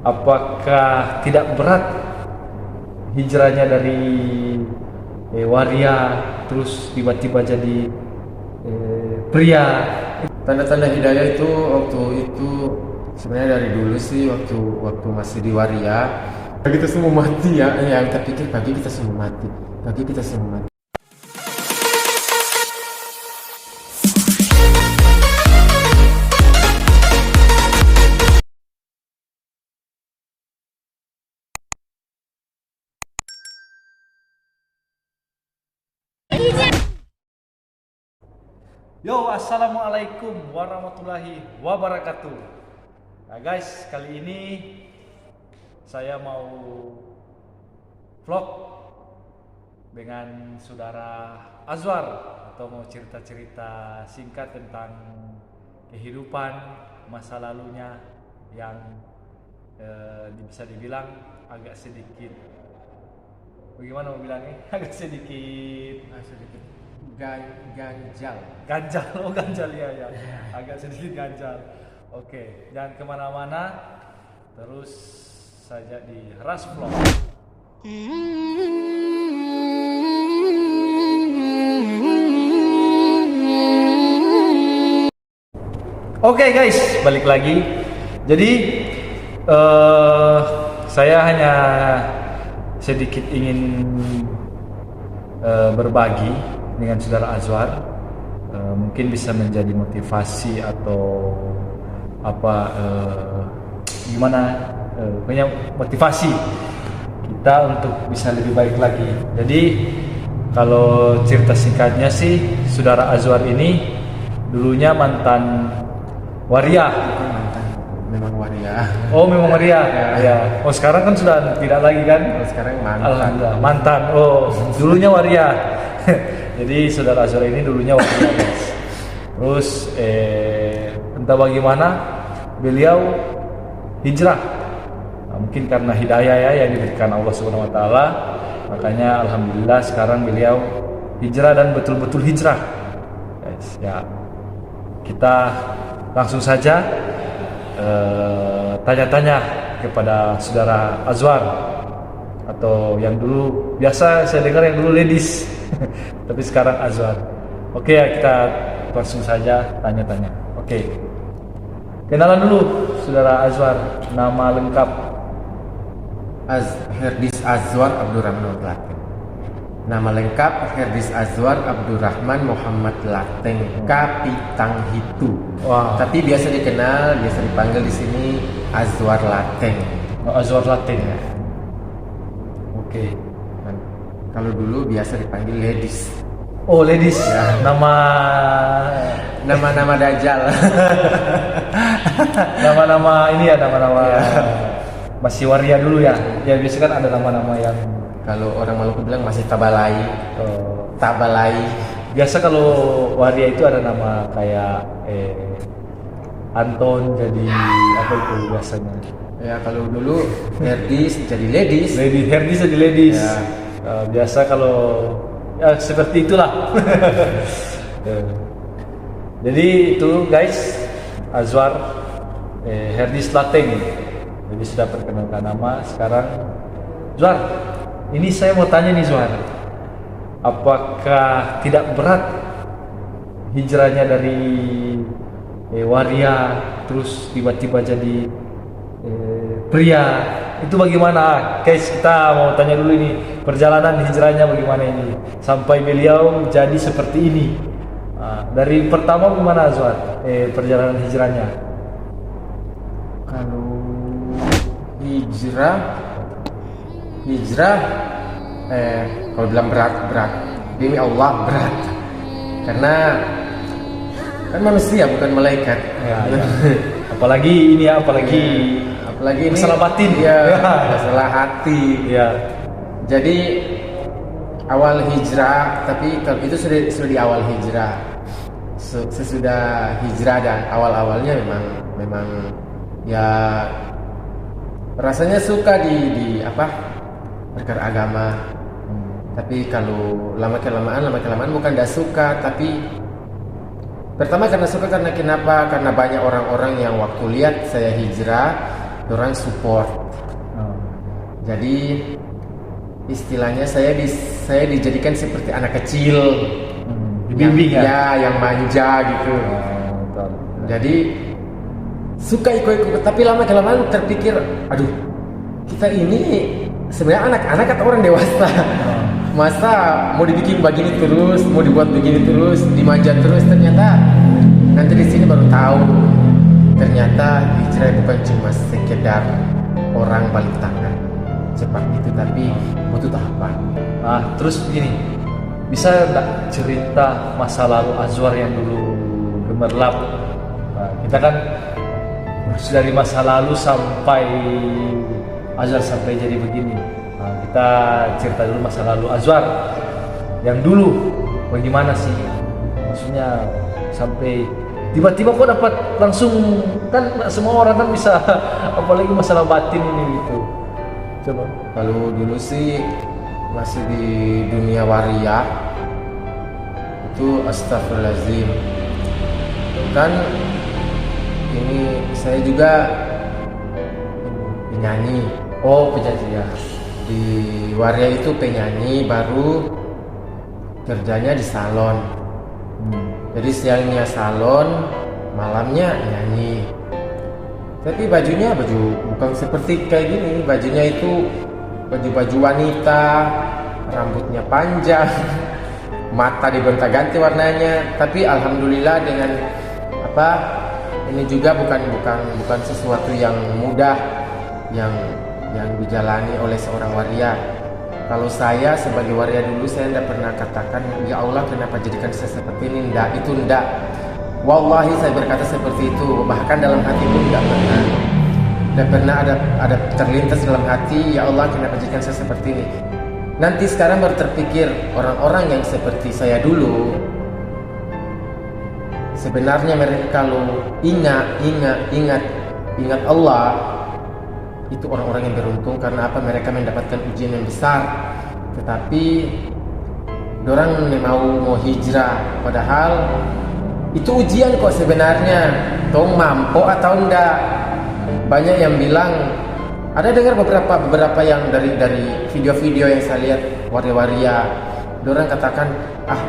apakah tidak berat hijrahnya dari waria terus tiba-tiba jadi pria? Tanda-tanda hidayah itu waktu itu sebenarnya dari dulu sih, waktu masih di waria. Kita semua mati ya, yang kita pikir bagi kita semua mati, bagi kita semua mati. Yo, assalamualaikum warahmatullahi wabarakatuh. Nah guys, kali ini saya mau vlog dengan saudara Azwar, atau mau cerita-cerita singkat tentang kehidupan masa lalunya yang bisa dibilang agak sedikit, bagaimana mau bilangnya, agak sedikit Ganjal. ganjal ya, agak sedikit ganjal. Oke, jangan kemana-mana, terus saja di Ras Vlog. Oke guys, balik lagi. Jadi saya hanya sedikit ingin berbagi dengan saudara Azwar, mungkin bisa menjadi motivasi atau apa, gimana, punya motivasi kita untuk bisa lebih baik lagi. Jadi kalau cerita singkatnya sih, saudara Azwar ini dulunya mantan waria. Memang waria. Oh, memang waria. Ya. Oh, sekarang kan sudah tidak lagi kan? Sekarang mantan. Alhamdulillah, mantan. Oh, dulunya waria. Jadi saudara Azwar ini dulunya waria, guys. Terus entah bagaimana beliau hijrah. Nah, mungkin karena hidayah ya yang diberikan Allah Subhanahu wa taala. Makanya alhamdulillah sekarang beliau hijrah dan betul-betul hijrah. Guys, ya. Kita langsung saja tanya-tanya kepada saudara Azwar, atau yang dulu biasa saya dengar yang dulu ladies tapi sekarang Azwar. Oke ya, kita langsung saja tanya-tanya. Oke, kenalan dulu saudara Azwar, nama lengkap. Herdis Azwar Abdurrahman Lateng. Nama lengkap Herdis Azwar Abdurrahman Muhammad Lateng Kapitang Hitu. Wow. Tapi biasa dipanggil di sini Azwar Lateng. Oh, Azwar Lateng. Ya. Oke. Kalau dulu biasa dipanggil ladies. Oh, ladies. Ya. Nama Dajjal. Nama-nama ini ya, nama-nama masih waria dulu ya. Ya biasa kan ada nama-nama yang kalau orang Maluku bilang masih tabalai. Tabalai. Biasa kalau waria itu ada nama kayak Anton jadi apa itu biasanya. Ya kalau dulu Herdis jadi ladies. Herdis jadi ladies. Ya. Biasa kalau ya seperti itulah. Jadi itu guys, Azwar Herdis Lateng. Jadi sudah perkenalkan nama. Sekarang Zwar, ini saya mau tanya nih Zwar, apakah tidak berat hijrahnya dari waria terus tiba-tiba jadi pria? Itu bagaimana? Guys, kita mau tanya dulu ini, perjalanan hijrahnya bagaimana ini sampai beliau jadi seperti ini. Dari pertama gimana Azwar perjalanan hijrahnya? Kalau hijrah kalau bilang berat demi Allah berat, karena kan manusia bukan malaikat ya. apalagi ini masalah batin ya, masalah hati ya. Jadi awal hijrah, tapi kalau itu sudah di awal hijrah, sesudah hijrah dan awalnya memang ya rasanya suka di perkara agama. Tapi kalau lama kelamaan bukan dah suka, tapi pertama karena suka, karena kenapa? Karena banyak orang-orang yang waktu lihat saya hijrah orang support. Oh. Jadi istilahnya saya dijadikan seperti anak kecil, Dibimbing yang manja gitu. Betul. Jadi suka ikut-ikut, tapi lama kelamaan terpikir, aduh, kita ini sebenarnya anak-anak atau orang dewasa. Masa mau dibikin begini terus, mau dibuat begini terus, dimanja terus, ternyata nanti di sini baru tahu ternyata hijrah bukan cuma sekedar orang balik tangan seperti itu, tapi butuh tahapan. Terus begini, bisa nggak cerita masa lalu Azwar yang dulu gemerlap? Kita kan dari masa lalu sampai Azwar sampai jadi begini. Kita cerita dulu masa lalu Azwar yang dulu bagaimana sih, maksudnya sampai tiba-tiba kok dapat langsung, kan nggak semua orang kan bisa apalagi masalah batin ini gitu. Coba. Kalau dulu sih masih di dunia waria itu astagfirullahaladzim, kan ini saya juga penyanyi. Oh, penyanyi ya. Di waria itu penyanyi, baru kerjanya di salon. Jadi siangnya salon, malamnya nyanyi. Tapi bajunya bukan seperti kayak gini. Bajunya itu baju wanita, rambutnya panjang, mata digonta-ganti warnanya. Tapi alhamdulillah dengan ini juga bukan sesuatu yang mudah yang dijalani oleh seorang waria. Kalau saya sebagai waria dulu, saya tidak pernah katakan, ya Allah kenapa jadikan saya seperti ini, itu enggak. Wallahi saya berkata seperti itu, bahkan dalam hati pun tidak pernah ada terlintas dalam hati, ya Allah kenapa jadikan saya seperti ini. Nanti sekarang baru terpikir, orang-orang yang seperti saya dulu, sebenarnya mereka kalau ingat Allah, itu orang-orang yang beruntung. Karena apa? Mereka mendapatkan ujian yang besar, tetapi dorang mau hijrah, padahal itu ujian kok sebenarnya. Tong mampu atau enggak? Banyak yang bilang, ada dengar beberapa yang dari video-video yang saya lihat waria-waria, dorang katakan,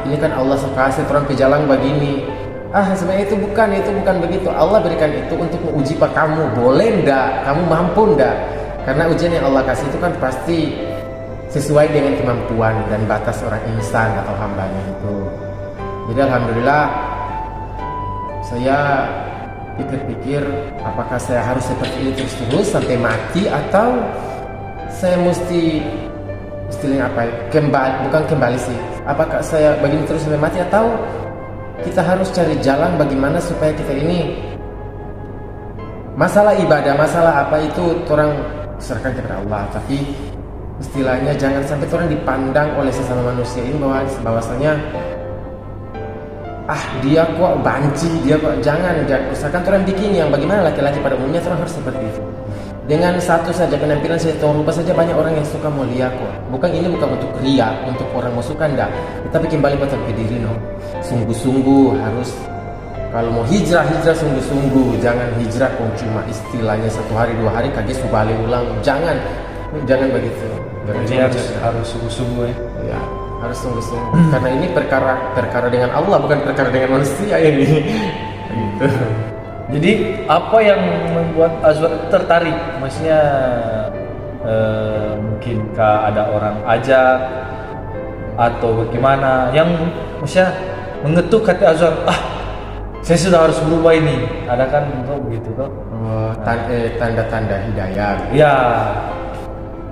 ini kan Allah kasih orang pejalang begini. Sebenarnya itu bukan begitu. Allah berikan itu untuk menguji kamu, boleh ndak, kamu mampu ndak. Karena ujian yang Allah kasih itu kan pasti sesuai dengan kemampuan dan batas orang insan atau hambanya itu. Jadi alhamdulillah, saya pikir-pikir, apakah saya harus seperti ini terus sampai mati, atau saya mesti istilahnya bukan kembali sih. Apakah saya begini terus sampai mati, atau kita harus cari jalan bagaimana supaya kita ini masalah ibadah, masalah apa itu orang serahkan kepada Allah. Tapi istilahnya jangan sampai orang dipandang oleh sesama manusia ini bahwasanya dia kok banci, dia kok jangan usahakan orang bikin yang bagaimana laki-laki pada umumnya orang harus seperti itu. Dengan satu saja penampilan saya tahu rupa saja banyak orang yang suka mulia kok. Ini bukan untuk ria, untuk orang mau suka enggak. Tapi kembali pada diri sungguh-sungguh harus, kalau mau hijrah sungguh-sungguh. Jangan hijrah kok cuma istilahnya 1 hari 2 hari kaget balik ulang. Jangan begitu. Jadi harus sungguh-sungguh ya. Harus sungguh-sungguh. Karena ini perkara dengan Allah, bukan perkara dengan manusia ini. Gitu. Jadi apa yang membuat Azwar tertarik? Maksudnya mungkinkah ada orang ajak atau bagaimana yang maksudnya mengetuk hati Azwar, saya sudah harus berubah ini. Ada kan begitu toh? Tanda-tanda hidayah. Ya.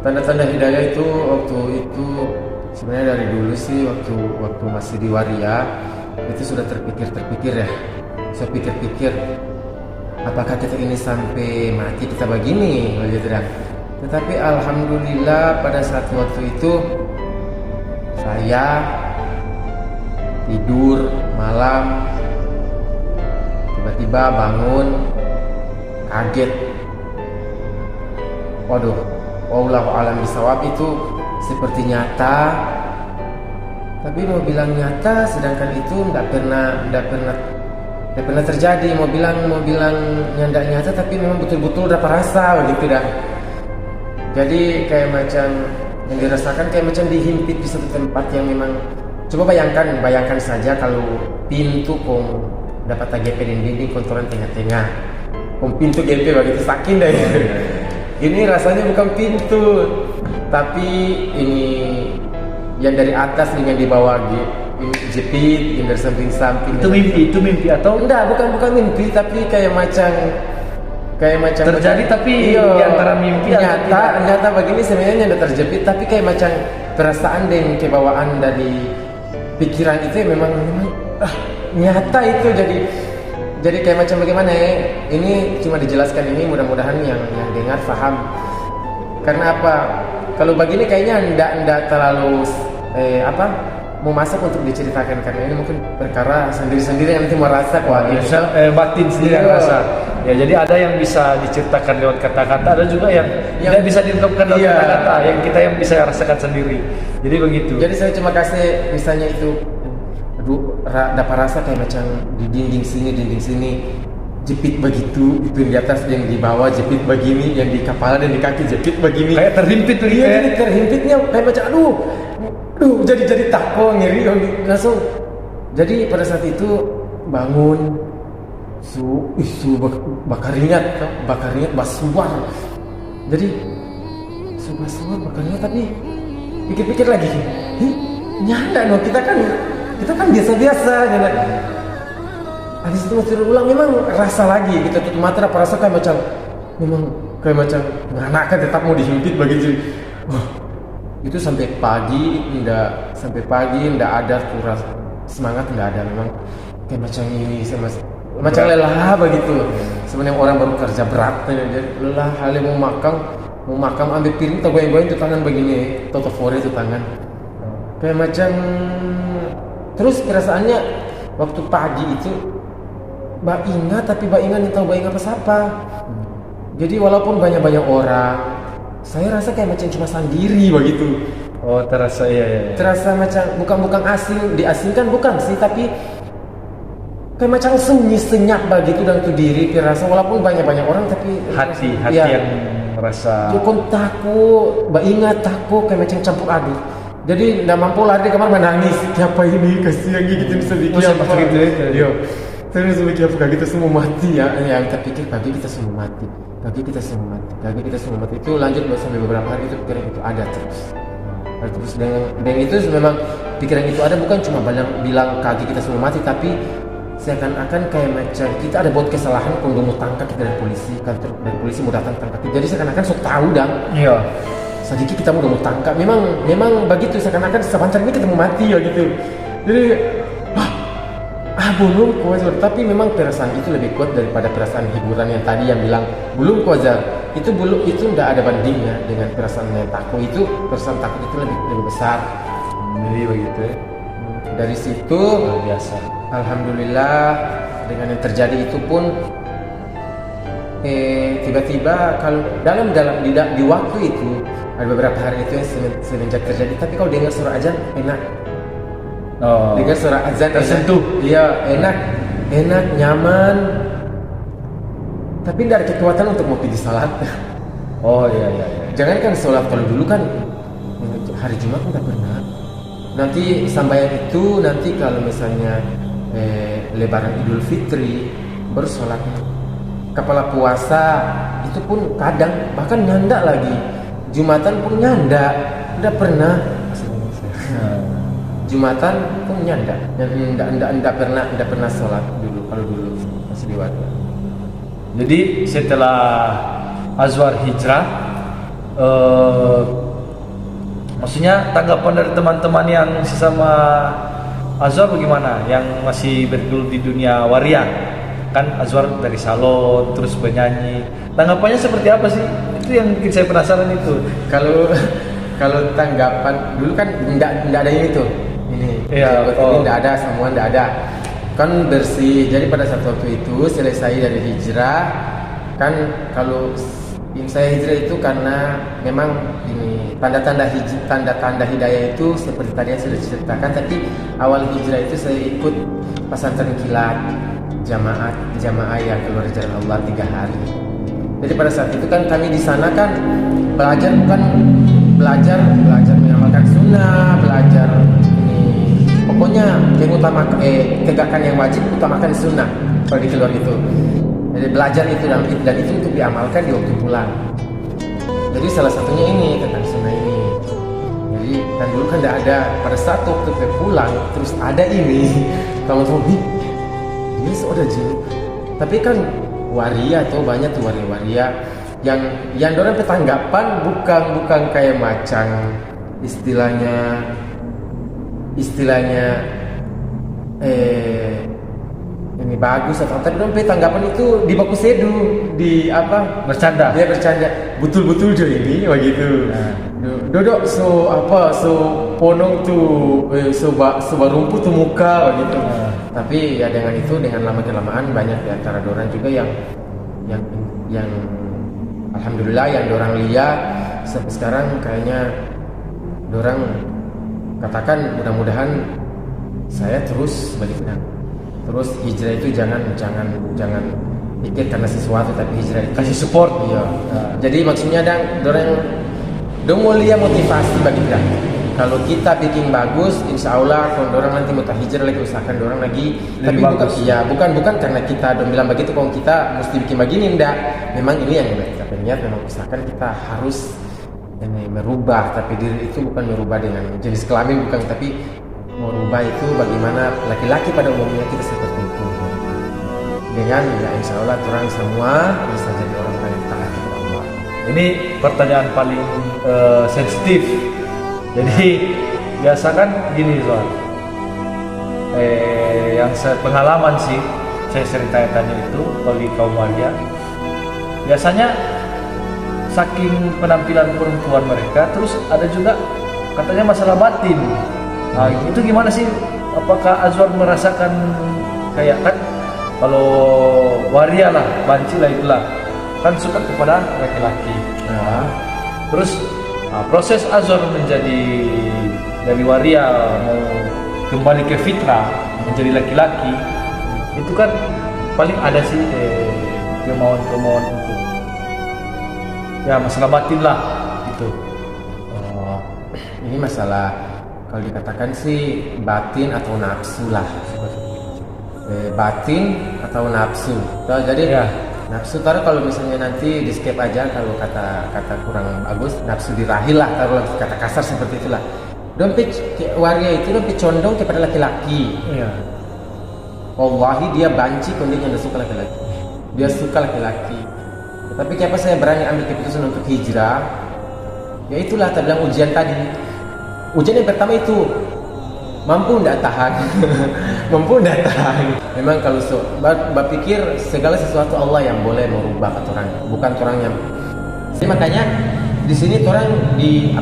Tanda-tanda hidayah itu waktu itu sebenarnya dari dulu sih, waktu masih di waria itu sudah terpikir ya. Saya pikir, apakah kita ini sampai mati kita begini, begitu kan? Tetapi alhamdulillah pada saat waktu itu saya tidur malam, tiba-tiba bangun kaget. Waduh, wallahu a'lam bishawab, itu seperti nyata. Tapi mau bilang nyata, sedangkan itu tidak pernah tidak pernah terjadi. Mau bilang nyandak nyata, tapi memang betul-betul dapat rasa begitu dah. Jadi kayak macam yang dirasakan kayak macam dihimpit di satu tempat yang memang, coba bayangkan saja kalau pintu kong dapat TGP di dinding kontrolan tengah-tengah, kong pintu GP begitu sakit dah. Ini rasanya bukan pintu, tapi ini yang dari atas dengan di bawah jepit, yang dari samping-samping. Itu mimpi atau enggak? Bukan mimpi, tapi kayak macam terjadi, tapi iya, di antara mimpi nyata begini sebenarnya ada terjepit, tapi kayak macam perasaan dan kebawaan dari pikiran itu memang nyata itu. Jadi kayak macam bagaimana ya? Ini cuma dijelaskan ini, mudah-mudahan yang dengar paham. Karena apa? Kalau begini kayaknya enggak terlalu mau masak untuk diceritakan, karena ini mungkin perkara sendiri-sendiri yang nanti merasa batin sendiri yang rasa. Ya, jadi ada yang bisa diceritakan lewat kata-kata, ada juga yang tidak bisa diungkapkan lewat kata-kata, yang kita yang bisa rasakan sendiri. Jadi begitu. Jadi saya cuma kasih misalnya itu, dapat rasa kayak macam di dinding sini jepit begitu, itu di atas yang di bawah jepit begini, yang di kepala dan di kaki jepit begini. Kayak terhimpit tuh. Iya, jadi terhimpitnya kayak macam aduh, jadi takut, ngeri langsung. Jadi pada saat itu bangun, bakar ingat basuar. Jadi basuar bakar ingat, tapi pikir-pikir lagi, nyanda no, kita kan biasa-biasa nyanda. Habis itu masih ulang, memang rasa lagi, kita tutup mata dapat rasa kayak macam nganakan tetap mau dihimpit begitu. Itu sampai pagi ndak ada kurang semangat, ndak ada, memang kayak macam ini macam lelah begitu. Sebenarnya orang baru kerja berat, lelah, hal mau makan ambil piring goyang-goyang itu tangan begini, totofore itu tangan kayak macam. Terus perasaannya waktu pagi itu ingat tahu ingat apa. Jadi walaupun banyak orang, saya rasa kayak macam cuma sendiri begitu. Oh, terasa ya. Terasa macam bukan asing, diasingkan bukan sih, tapi kayak macam sunyi senyap begitu dalam tuh diri. Rasa walaupun banyak orang, tapi hati ya, yang merasa takut, ingat takut kayak macam campur aduk. Jadi nggak mampu lari di kamar menangis. Siapa ini kasihan gitu sedikit apa gitu. Yo. Terus mikir apa kita semua mati ya. Yang terpikir pagi kita semua mati. Itu lanjut sampai beberapa hari, itu pikiran itu ada terus. Dan itu memang pikiran itu ada, bukan cuma bilang kaki kita semua mati, tapi seakan-akan kayak macam kita ada buat kesalahan, kalau mau tangkap kita dari polisi, kantor dari polisi mau datang tangkap. Jadi seakan-akan sok tahu dan iya. Sedikit kita mau tangkap, memang begitu, seakan-akan sebentar ini kita mau mati ya gitu. Jadi belum kuat, tapi memang perasaan itu lebih kuat daripada perasaan hiburan yang tadi yang bilang belum kuat. Itu enggak ada bandingnya dengan perasaan yang takut. Itu perasaan takut itu lebih besar. Jadi begitu ya. Dari situ biasa. Alhamdulillah dengan yang terjadi itu pun tiba-tiba kalau di waktu itu ada beberapa hari itu yang semenjak terjadi, tapi kalau dengar suara azan enak. Dengar suara azan tersentuh. Iya, enak, nyaman. Tapi tidak ada kekuatan untuk mau pergi salat. Oh iya. Jangan kan sholat, kalau dulu kan hari Jumat nggak pernah. Nanti sambayan itu nanti kalau misalnya Lebaran Idul Fitri baru sholat. Kepala puasa itu pun kadang bahkan nyanda lagi. Jumatan pun nyanda, nggak pernah. Jumatan pun nyanda, nggak pernah sholat dulu, kalau dulu masih di warga. Jadi setelah Azwar hijrah, maksudnya tanggapan dari teman-teman yang sesama Azwar bagaimana? Yang masih bergelut di dunia waria, kan Azwar dari salon terus penyanyi, tanggapannya seperti apa sih? Itu yang bikin saya penasaran itu. Kalau tanggapan dulu kan nggak ada ini tuh. Ini nggak ada, semua nggak ada. Kan bersih. Jadi pada saat waktu itu selesai dari hijrah, kan kalau saya hijrah itu karena memang ini tanda-tanda hidayah itu seperti tadi yang sudah diceritakan. Tapi awal hijrah itu saya ikut pesantren kilat. jamaah yang keluar dari jalan Allah 3 hari. Jadi pada saat itu kan kami di sana kan belajar mengamalkan sunnah, belajar ini pokoknya yang utama tegakkan yang wajib, utamakan sunnah kalau di keluar itu. Jadi belajar itu dan itu untuk diamalkan di waktu pulang. Jadi salah satunya ini tentang sunnah ini. Jadi kan dulu kan tidak ada, pada saat waktu pulang terus ada ini kamu ini sudah jin. Tapi kan waria tuh banyak tuh waria yang orang petanggapan bukan kayak macam istilahnya ini bagus atau tapi orang petanggapan itu di baku sedu di apa Bercanda. dia bercanda betul jo ini begitu. Dodok so ponong tuh so rumput tuh muka begitu. Tapi ya dengan itu dengan lama kelamaan banyak di antara dorang juga yang alhamdulillah yang dorang lihat sampai sekarang kayaknya dorang katakan mudah-mudahan saya terus balik benang. Terus hijrah itu jangan pikir karena sesuatu, tapi hijrah itu Kasih support. iya. Jadi maksudnya dorang mau lihat motivasi bagi kita. Kalau kita bikin bagus, insya Allah kalau orang nanti mau hijrah lagi usahakan orang lagi. Tapi bukan karena kita bilang begitu kalau kita mesti bikin begini, enggak. Memang ini yang kita niat, memang usahakan kita harus ini merubah. Tapi diri itu bukan merubah dengan jenis kelamin, bukan. Tapi merubah itu bagaimana laki-laki pada umumnya kita seperti itu. Dengan ya insya Allah orang semua bisa jadi orang yang taat kepada Allah. Ini pertanyaan paling sensitif. Jadi biasa kan gini soal yang pengalaman sih saya sering tanya itu bagi kaum waria, biasanya saking penampilan perempuan mereka terus ada juga katanya masalah batin. Nah itu gimana sih, apakah Azwar merasakan kayak kan kalau waria lah banci lah itulah kan suka kepada laki-laki. Nah, terus proses Azwar menjadi dari waria mau kembali ke fitrah menjadi laki-laki itu kan paling ada sih kemauan untuk ya masalah batin lah itu. Ini masalah kalau dikatakan sih batin atau nafsu lah, batin atau nafsu. Jadi ya. Nafsu taruh kalau misalnya nanti di skip aja kalau kata kurang bagus nafsu dirahil lah, taruh kata kasar seperti itulah. Dompet waria itu dompet condong kepada laki-laki. Iya. Wallahi dia banci kondisinya suka laki-laki. Dia suka laki-laki. Tapi kenapa saya berani ambil keputusan untuk hijrah? Ya itulah tadi bilang ujian tadi. Ujian yang pertama itu mampu tidak tahan. Mampu tidak tahan. Memang kalau berpikir segala sesuatu Allah yang boleh merubah orang, bukan orang yang. Jadi makanya di sini orang di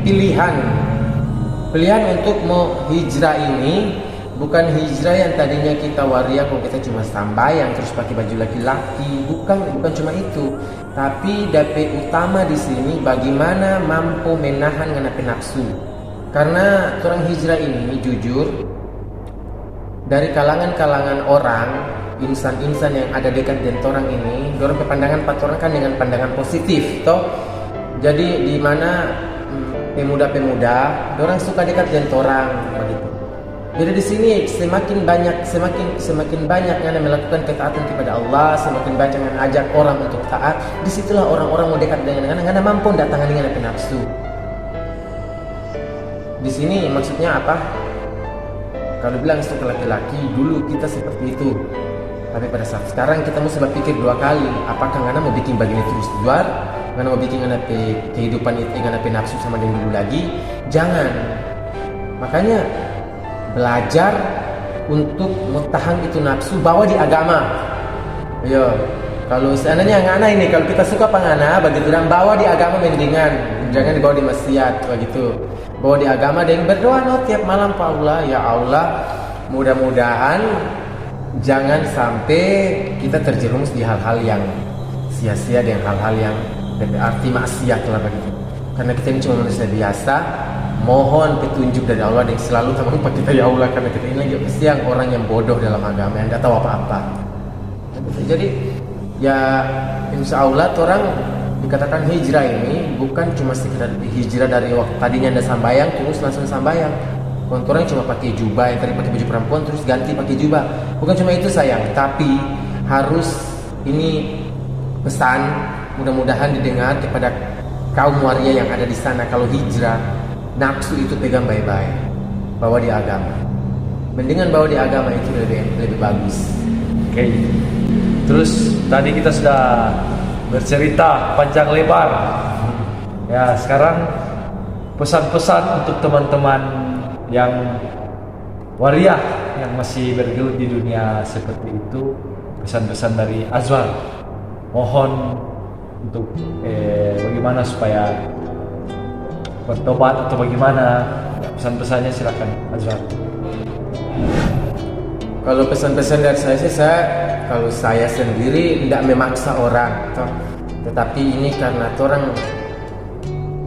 pilihan untuk mau hijrah ini bukan hijrah yang tadinya kita waria kalau kita cuma sambayang terus pakai baju laki-laki, bukan cuma itu. Tapi dapet utama di sini bagaimana mampu menahan nafsu. Karena orang hijrah ini jujur dari kalangan-kalangan orang, insan-insan yang ada dekat dengan orang ini, dorang pandangan orang kan dengan pandangan positif, toh. Jadi di mana pemuda-pemuda, dorang suka dekat dengan orang, begitu. Jadi di sini semakin banyak yang melakukan ketaatan kepada Allah, semakin banyak yang ajak orang untuk taat. Disitulah orang-orang mau dekat dengan karena mampu datang dengan nafsu. Di sini maksudnya apa? Kalau bilang suka laki-laki, dulu kita seperti itu. Tapi pada saat sekarang kita mesti berpikir 2 kali. Apakah ngana mau bikin begini terus luar? Ngana mau bikin ngana kehidupan itu, ngana nafsu sama dengan dulu lagi? Jangan. Makanya belajar untuk mentahan itu nafsu, bawa di agama. Ayo, kalau seandainya ngana ini, kalau kita suka pangana, bagi orang bawa di agama mendingan. Jangan dibawa di maksiat, begitu. Bawa di agama dan berdoa tiap malam, Pak Allah, ya Allah, mudah-mudahan jangan sampai kita terjerumus di hal-hal yang sia-sia dengan hal-hal yang berarti maksiat lah begitu. Karena kita ini cuma manusia biasa, mohon petunjuk dari Allah dan selalu tambah kita ya Allah, karena kita ini lagi kesian orang yang bodoh dalam agama yang tidak tahu apa-apa. Jadi ya insya Allah orang dikatakan hijrah ini bukan cuma sekedar hijrah dari waktu tadinya anda sambayang terus langsung sambayang. Orang cuma pakai jubah, yang tadi pakai baju perempuan terus ganti pakai jubah. Bukan cuma itu sayang, tapi harus ini pesan mudah-mudahan didengar kepada kaum waria yang ada di sana. Kalau hijrah, nafsu itu pegang baik-baik, bawa di agama. Mendingan bawa di agama itu lebih bagus. Oke. Terus tadi kita sudah bercerita panjang lebar. Ya, sekarang pesan-pesan untuk teman-teman yang waria yang masih bergelut di dunia seperti itu, pesan-pesan dari Azwar. Mohon untuk bagaimana supaya bertobat atau bagaimana, pesan-pesannya silakan Azwar. Kalau pesan-pesan dari saya sih, kalau saya sendiri tidak memaksa orang, tetapi ini karena orang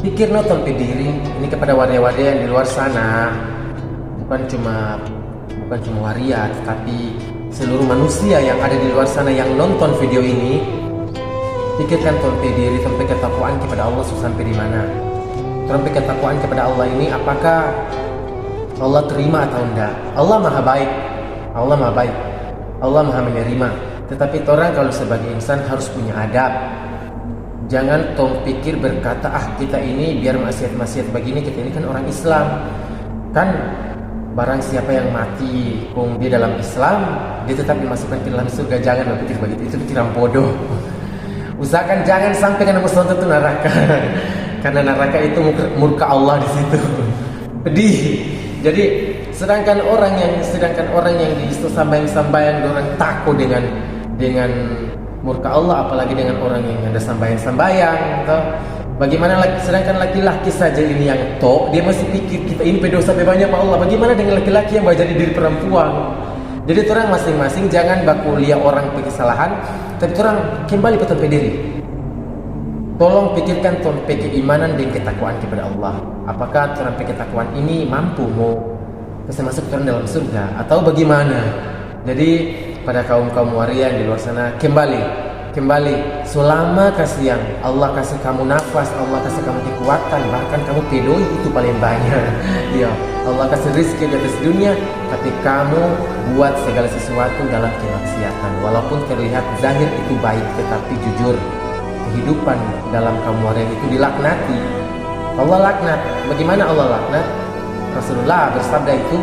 pikir nonton diri ini kepada waria-waria yang di luar sana, bukan cuma waria, tetapi seluruh manusia yang ada di luar sana yang nonton video ini. Pikirkan tompe diri, tompe ketakwaan kepada Allah sampai di mana. Tompe ketakwaan kepada Allah ini apakah Allah terima atau enggak? Allah maha baik, Allah maha baik, Allah maha menerima. Tetapi orang kalau sebagai insan harus punya adab. Jangan tong pikir berkata kita ini biar maksiat-maksiat begini, kita ini kan orang Islam. Kan barang siapa yang mati dia dalam Islam, dia tetap dimasukkan ke dalam surga. Jangan berpikir begitu, itu pikiran bodoh. Usahakan jangan sampai karena musnah itu neraka. Karena neraka itu murka Allah di situ. Pedih. Jadi sedangkan orang yang di situ sambayang orang takut dengan murka Allah, apalagi dengan orang yang ada sambayang. Bagaimana sedangkan laki-laki saja ini yang dia masih pikir kita ini berdosa banyak Pak Allah. Bagaimana dengan laki-laki yang jadi diri perempuan? Jadi orang masing-masing jangan baku lihat orang kesalahan, tapi orang kembali ke tempat diri. Tolong pikirkan tempat keimanan dan ketakwaan kepada Allah. Apakah tempat ketakwaan ini mampu mau bisa masuk orang dalam surga atau bagaimana? Jadi pada kaum waria yang di luar sana, kembali selama kasih yang Allah kasih kamu nafas, Allah kasih kamu kekuatan, bahkan kamu pedoi itu paling banyak. Ya, Allah kasih rezeki di atas dunia, tapi kamu buat segala sesuatu dalam kemaksiatan. Walaupun terlihat zahir itu baik, tetapi jujur kehidupan dalam kaum waria itu dilaknati. Allah laknat. Bagaimana Allah laknat? Rasulullah bersabda itu,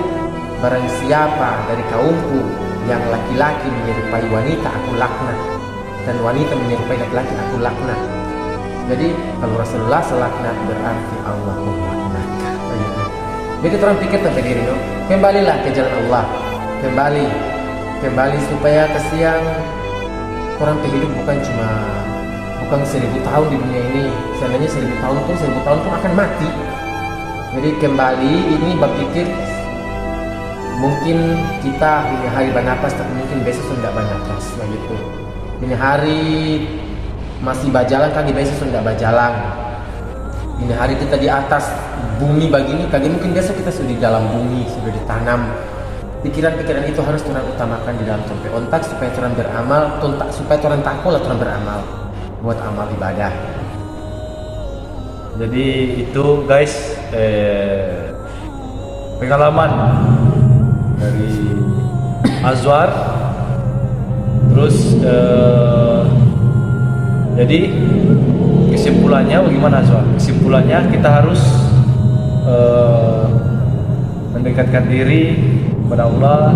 barang siapa dari kaumku yang laki-laki menyerupai wanita, aku laknat, dan wanita menyerupai laki-laki, aku laknat. Jadi kalau Rasulullah selaknat berarti Allah melaknat. Jadi orang pikir tentang diri, kembalilah ke jalan Allah, kembali supaya kesiang orang hidup bukan 1000 tahun di dunia ini. Seandainya 1000 tahun pun akan mati. Jadi kembali ini berpikir mungkin kita ini hari bernapas, tapi mungkin besok sudah bernapas begitu. Ini hari masih berjalan, kaki besok sudah berjalan. Ini hari kita di atas bumi begini, kaki mungkin besok kita sudah di dalam bumi, sudah ditanam. Pikiran-pikiran itu harus Tuhan utamakan di dalam tempat ontak supaya Tuhan beramal, supaya Tuhan takut lah Tuhan beramal, buat amal ibadah. Jadi itu guys, pengalaman dari Azwar. Terus jadi kesimpulannya bagaimana Azwar? Kesimpulannya kita harus mendekatkan diri kepada Allah.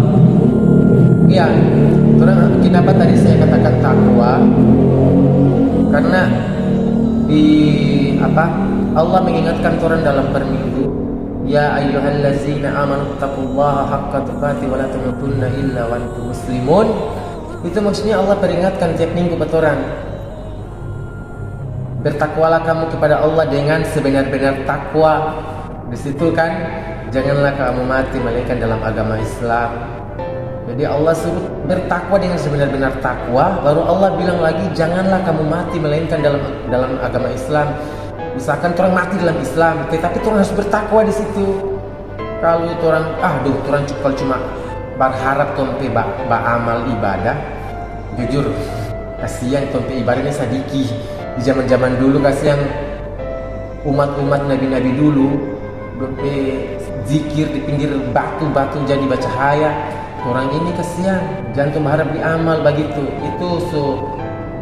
Iya, kenapa tadi saya katakan takwa? Karena Allah mengingatkan orang dalam perminggu, ya ayyuhallazina amanu taqullaha haqqa tuqatih wa la tamutunna illa wa antum muslimun. Itu maksudnya Allah peringatkan tiap minggu buat orang, bertakwalah kamu kepada Allah dengan sebenar-benar takwa. Di situ kan, janganlah kamu mati melainkan dalam agama Islam. Jadi Allah suruh bertakwa dengan sebenar-benar takwa. Baru Allah bilang lagi, janganlah kamu mati melainkan dalam agama Islam. Misalkan orang mati dalam Islam, tetapi orang harus bertakwa di situ. Kalau itu orang, orang cuma berharap tompe amal ibadah, jujur kasihan tompe ibadahnya sadiki. Di zaman dulu kasihan umat nabi dulu, tompe zikir di pinggir batu jadi baca haya. Orang ini kasihan, jangan berharap di amal begitu. Itu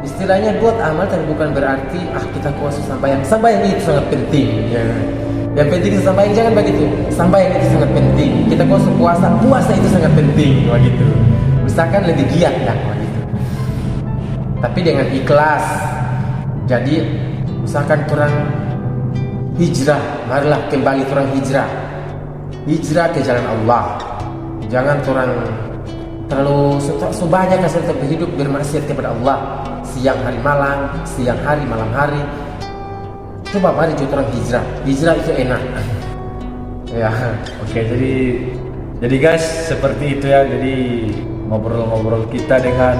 istilahnya buat amal, tapi bukan berarti kita kuasa sambayan itu sangat penting ya. Yang penting kita sambayan, jangan begitu. Sambayan itu sangat penting. Kita kuasa puasa itu sangat penting begitu. Misalkan lebih giat begitu. Tapi dengan ikhlas. Jadi misalkan orang hijrah, marilah kembali orang hijrah ke jalan Allah. Jangan orang terlalu banyak kasih hidup bermaksiat kepada Allah. Siang hari malam hari. Coba mari orang hijrah itu enak ya. Oke, jadi guys seperti itu ya. Jadi ngobrol-ngobrol kita dengan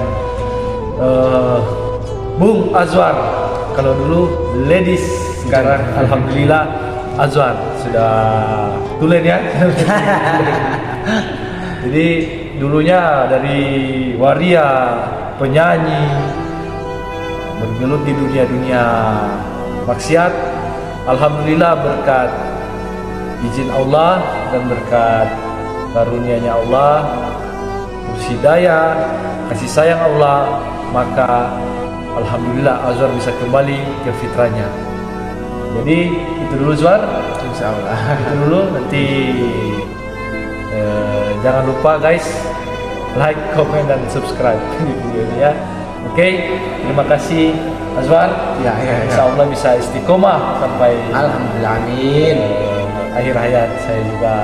Bung Azwar. Kalau dulu ladies, sekarang alhamdulillah Azwar sudah tulen ya. Jadi dulunya dari waria, penyanyi, bergelut di dunia maksiat. Alhamdulillah berkat izin Allah dan berkat karunia-Nya Allah, terus hidayah, kasih sayang Allah, maka alhamdulillah Azwar bisa kembali ke fitrahnya. Jadi itu dulu Azwar, insyaallah. Itu dulu, nanti jangan lupa guys like, comment, dan subscribe di video ini ya. Oke, terima kasih Azwar. Ya. Insya Allah bisa istiqomah sampai alhamdulillah, amin. Akhir hayat saya juga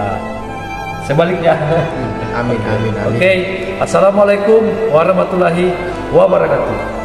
sebaliknya. Amin. Oke, assalamualaikum warahmatullahi wabarakatuh.